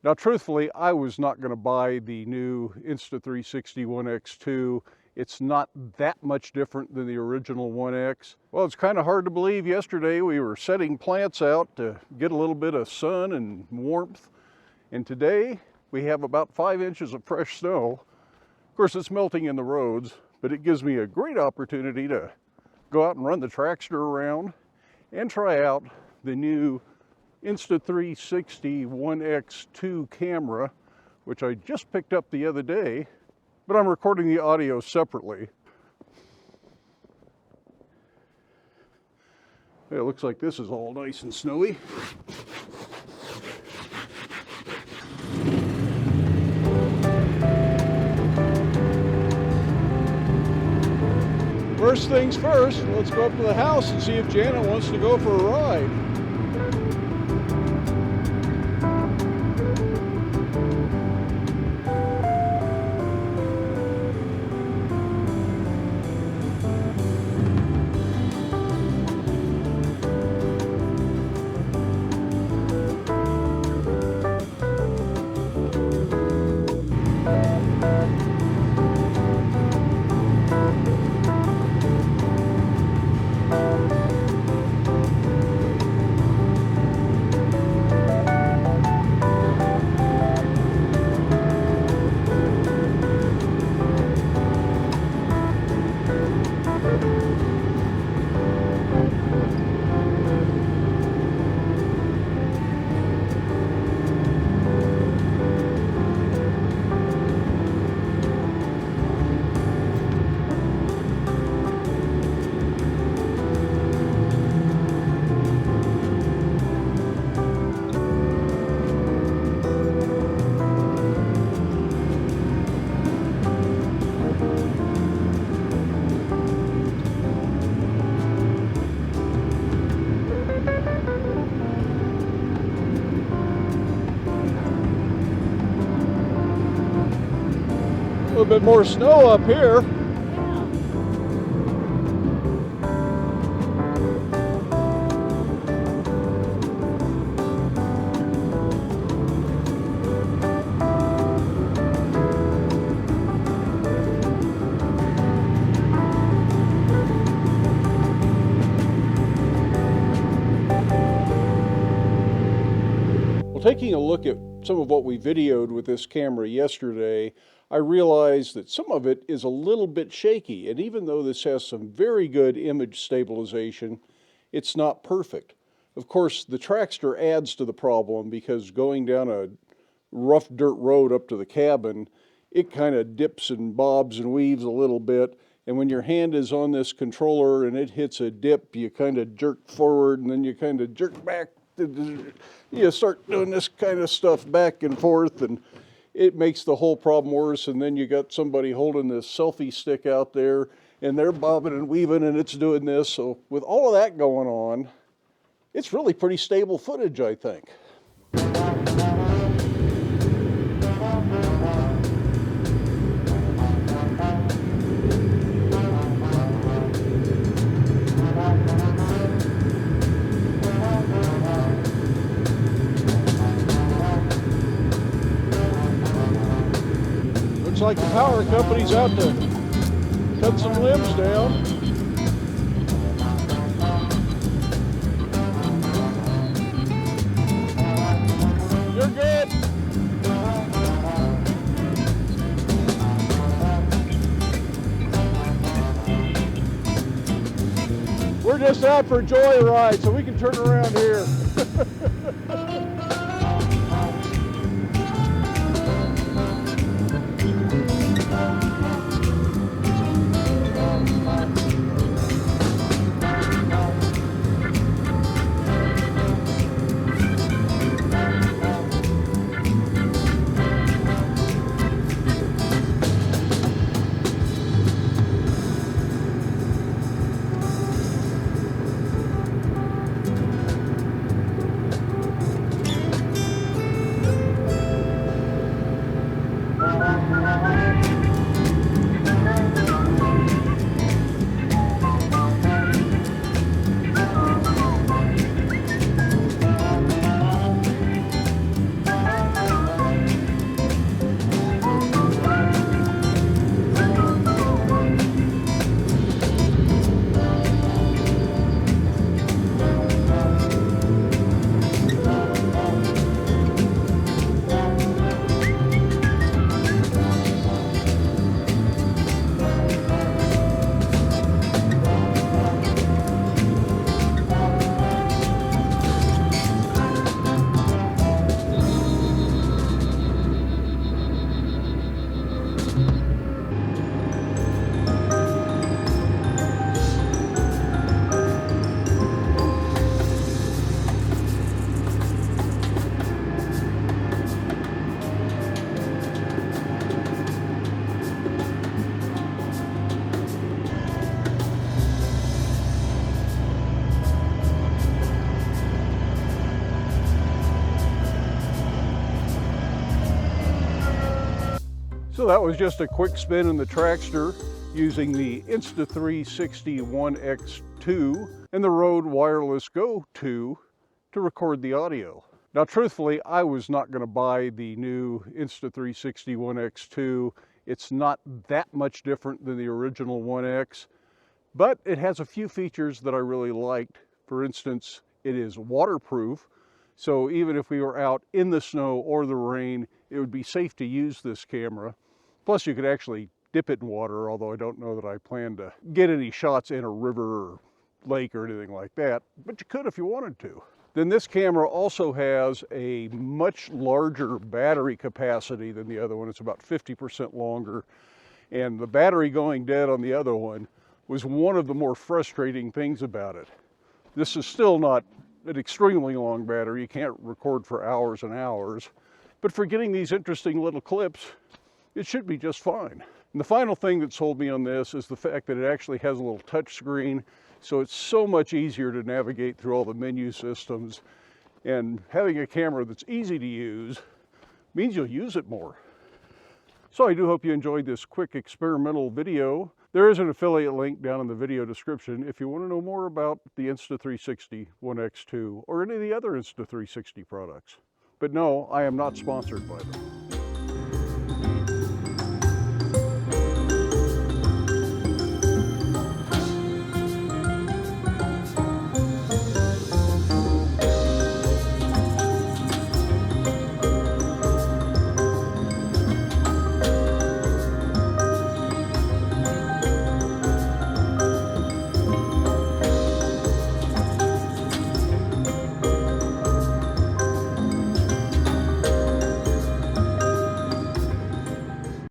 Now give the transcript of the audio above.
Now, truthfully, I was not going to buy the new Insta360 ONE X2. It's not that much different than the original ONE X. Well, it's kind of hard to believe. Yesterday we were setting plants out to get a little bit of sun and warmth. And today we have about 5 inches of fresh snow. Of course, it's melting in the roads, but it gives me a great opportunity to go out and run the Trackster around and try out the new Insta360 ONE X2 camera, which I just picked up the other day, but I'm recording the audio separately. It looks like this is all nice and snowy. First things first, let's go up to the house and see if Janet wants to go for a ride. A little bit more snow up here. Well, taking a look at some of what we videoed with this camera yesterday, I realized that some of it is a little bit shaky, and even though this has some very good image stabilization, it's not perfect. Of course, the Trackster adds to the problem because going down a rough dirt road up to the cabin, it kind of dips and bobs and weaves a little bit, and when your hand is on this controller and it hits a dip, you kind of jerk forward and then you kind of jerk back. You start doing this kind of stuff back and forth, and it makes the whole problem worse. And then you got somebody holding this selfie stick out there and they're bobbing and weaving and it's doing this. So with all of that going on, it's really pretty stable footage, I think. Looks like the power company's out to cut some limbs down. You're good. We're just out for a joyride, so we can turn around here. So that was just a quick spin in the Trackster using the Insta360 ONE X2 and the Rode Wireless Go 2 to record the audio. Now truthfully, I was not going to buy the new Insta360 ONE X2. It's not that much different than the original ONE X, but it has a few features that I really liked. For instance, it is waterproof, so even if we were out in the snow or the rain, it would be safe to use this camera. Plus you could actually dip it in water, although I don't know that I plan to get any shots in a river or lake or anything like that, but you could if you wanted to. Then this camera also has a much larger battery capacity than the other one. It's about 50% longer, and the battery going dead on the other one was one of the more frustrating things about it. This is still not an extremely long battery. You can't record for hours and hours, but for getting these interesting little clips, it should be just fine. And the final thing that sold me on this is the fact that it actually has a little touch screen, so it's so much easier to navigate through all the menu systems. And having a camera that's easy to use means you'll use it more. So I do hope you enjoyed this quick experimental video. There is an affiliate link down in the video description if you want to know more about the Insta360 ONE X2 or any of the other Insta360 products. But no, I am not sponsored by them.